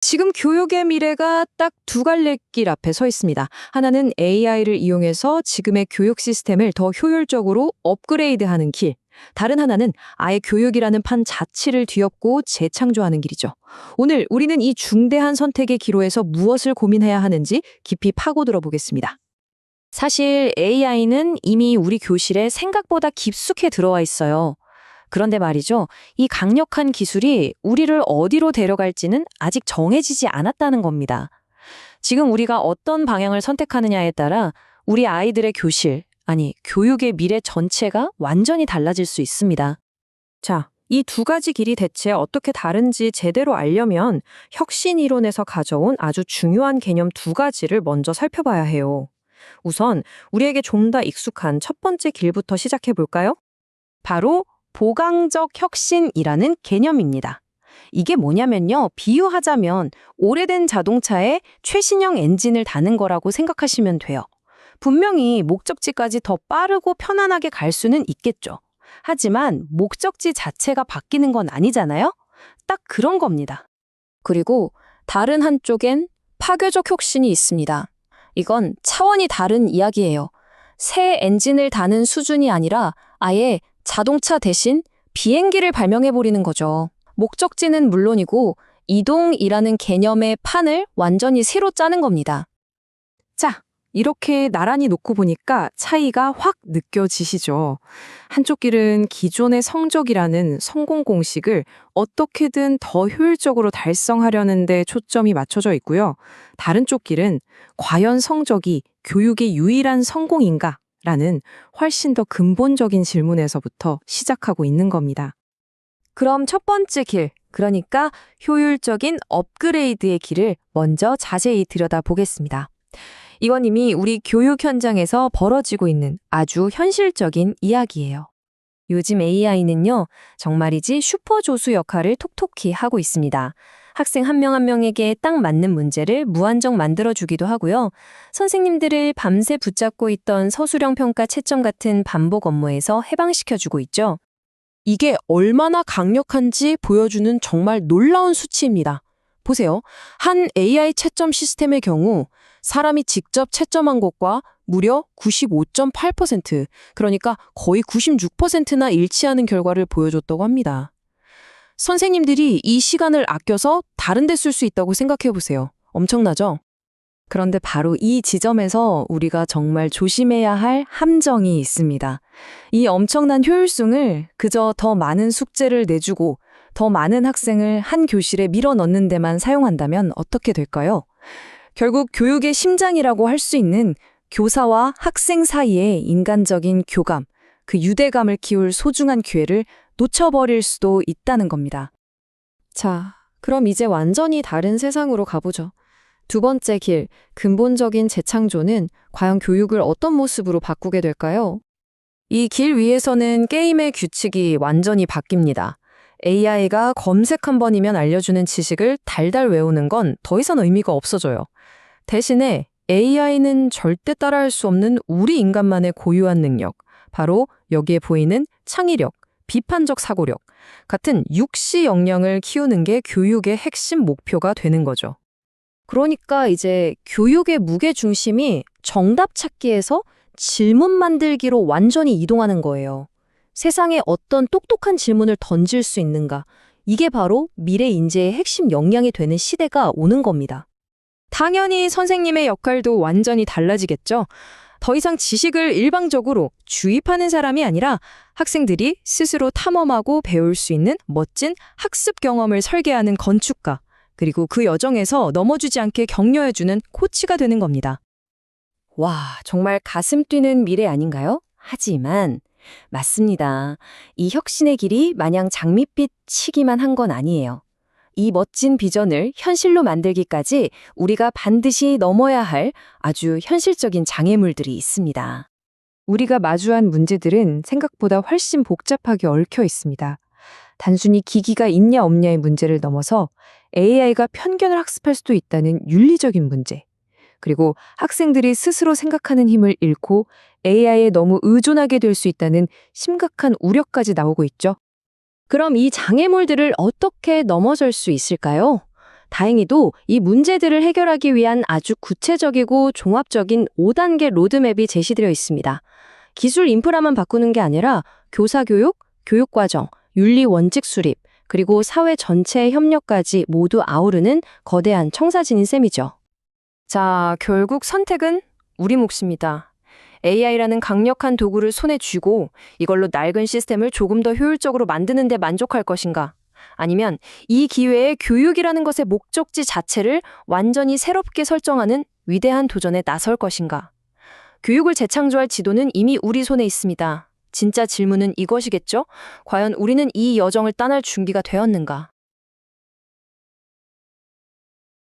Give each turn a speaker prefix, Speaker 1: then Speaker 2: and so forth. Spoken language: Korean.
Speaker 1: 지금 교육의 미래가 딱 두 갈래 길 앞에 서 있습니다. 하나는 AI를 이용해서 지금의 교육 시스템을 더 효율적으로 업그레이드하는 길. 다른 하나는 아예 교육이라는 판 자체를 뒤엎고 재창조하는 길이죠. 오늘 우리는 이 중대한 선택의 기로에서 무엇을 고민해야 하는지 깊이 파고들어 보겠습니다. 사실 AI는 이미 우리 교실에 생각보다 깊숙이 들어와 있어요. 그런데 말이죠. 이 강력한 기술이 우리를 어디로 데려갈지는 아직 정해지지 않았다는 겁니다. 지금 우리가 어떤 방향을 선택하느냐에 따라 우리 아이들의 교실, 아니, 교육의 미래 전체가 완전히 달라질 수 있습니다. 자, 이 두 가지 길이 대체 어떻게 다른지 제대로 알려면 혁신 이론에서 가져온 아주 중요한 개념 두 가지를 먼저 살펴봐야 해요. 우선 우리에게 좀 더 익숙한 첫 번째 길부터 시작해 볼까요? 바로 보강적 혁신이라는 개념입니다. 이게 뭐냐면요. 비유하자면 오래된 자동차에 최신형 엔진을 다는 거라고 생각하시면 돼요. 분명히 목적지까지 더 빠르고 편안하게 갈 수는 있겠죠. 하지만 목적지 자체가 바뀌는 건 아니잖아요? 딱 그런 겁니다. 그리고 다른 한쪽엔 파괴적 혁신이 있습니다. 이건 차원이 다른 이야기예요. 새 엔진을 다는 수준이 아니라 아예 자동차 대신 비행기를 발명해버리는 거죠. 목적지는 물론이고 이동이라는 개념의 판을 완전히 새로 짜는 겁니다. 자, 이렇게 나란히 놓고 보니까 차이가 확 느껴지시죠? 한쪽 길은 기존의 성적이라는 성공 공식을 어떻게든 더 효율적으로 달성하려는 데 초점이 맞춰져 있고요. 다른 쪽 길은 과연 성적이 교육의 유일한 성공인가? 라는 훨씬 더 근본적인 질문에서부터 시작하고 있는 겁니다. 그럼 첫 번째 길, 그러니까 효율적인 업그레이드의 길을 먼저 자세히 들여다보겠습니다. 이건 이미 우리 교육 현장에서 벌어지고 있는 아주 현실적인 이야기예요. 요즘 AI는요, 정말이지 슈퍼조수 역할을 톡톡히 하고 있습니다. 학생 한 명 한 명에게 딱 맞는 문제를 무한정 만들어주기도 하고요. 선생님들을 밤새 붙잡고 있던 서술형 평가 채점 같은 반복 업무에서 해방시켜주고 있죠. 이게 얼마나 강력한지 보여주는 정말 놀라운 수치입니다. 보세요. 한 AI 채점 시스템의 경우 사람이 직접 채점한 것과 무려 95.8%, 그러니까 거의 96%나 일치하는 결과를 보여줬다고 합니다. 선생님들이 이 시간을 아껴서 다른 데 쓸 수 있다고 생각해 보세요. 엄청나죠? 그런데 바로 이 지점에서 우리가 정말 조심해야 할 함정이 있습니다. 이 엄청난 효율성을 그저 더 많은 숙제를 내주고 더 많은 학생을 한 교실에 밀어넣는 데만 사용한다면 어떻게 될까요? 결국 교육의 심장이라고 할 수 있는 교사와 학생 사이의 인간적인 교감, 그 유대감을 키울 소중한 기회를 놓쳐버릴 수도 있다는 겁니다. 자, 그럼 이제 완전히 다른 세상으로 가보죠. 두 번째 길, 근본적인 재창조는 과연 교육을 어떤 모습으로 바꾸게 될까요? 이 길 위에서는 게임의 규칙이 완전히 바뀝니다. AI가 검색 한 번이면 알려주는 지식을 달달 외우는 건 더 이상 의미가 없어져요. 대신에 AI는 절대 따라할 수 없는 우리 인간만의 고유한 능력, 바로 여기에 보이는 창의력, 비판적 사고력 같은 육시 역량을 키우는 게 교육의 핵심 목표가 되는 거죠. 그러니까 이제 교육의 무게중심이 정답 찾기에서 질문 만들기로 완전히 이동하는 거예요. 세상에 어떤 똑똑한 질문을 던질 수 있는가? 이게 바로 미래 인재의 핵심 역량이 되는 시대가 오는 겁니다. 당연히 선생님의 역할도 완전히 달라지겠죠. 더 이상 지식을 일방적으로 주입하는 사람이 아니라 학생들이 스스로 탐험하고 배울 수 있는 멋진 학습 경험을 설계하는 건축가, 그리고 그 여정에서 넘어지지 않게 격려해주는 코치가 되는 겁니다. 와, 정말 가슴 뛰는 미래 아닌가요? 하지만 맞습니다. 이 혁신의 길이 마냥 장밋빛 치기만 한 건 아니에요. 이 멋진 비전을 현실로 만들기까지 우리가 반드시 넘어야 할 아주 현실적인 장애물들이 있습니다. 우리가 마주한 문제들은 생각보다 훨씬 복잡하게 얽혀 있습니다. 단순히 기기가 있냐 없냐의 문제를 넘어서 AI가 편견을 학습할 수도 있다는 윤리적인 문제, 그리고 학생들이 스스로 생각하는 힘을 잃고 AI에 너무 의존하게 될 수 있다는 심각한 우려까지 나오고 있죠. 그럼 이 장애물들을 어떻게 넘어설 수 있을까요? 다행히도 이 문제들을 해결하기 위한 아주 구체적이고 종합적인 5단계 로드맵이 제시되어 있습니다. 기술 인프라만 바꾸는 게 아니라 교사 교육, 교육과정, 윤리 원칙 수립, 그리고 사회 전체의 협력까지 모두 아우르는 거대한 청사진인 셈이죠. 자, 결국 선택은 우리 몫입니다. AI라는 강력한 도구를 손에 쥐고 이걸로 낡은 시스템을 조금 더 효율적으로 만드는 데 만족할 것인가? 아니면 이 기회에 교육이라는 것의 목적지 자체를 완전히 새롭게 설정하는 위대한 도전에 나설 것인가? 교육을 재창조할 지도는 이미 우리 손에 있습니다. 진짜 질문은 이것이겠죠? 과연 우리는 이 여정을 떠날 준비가 되었는가?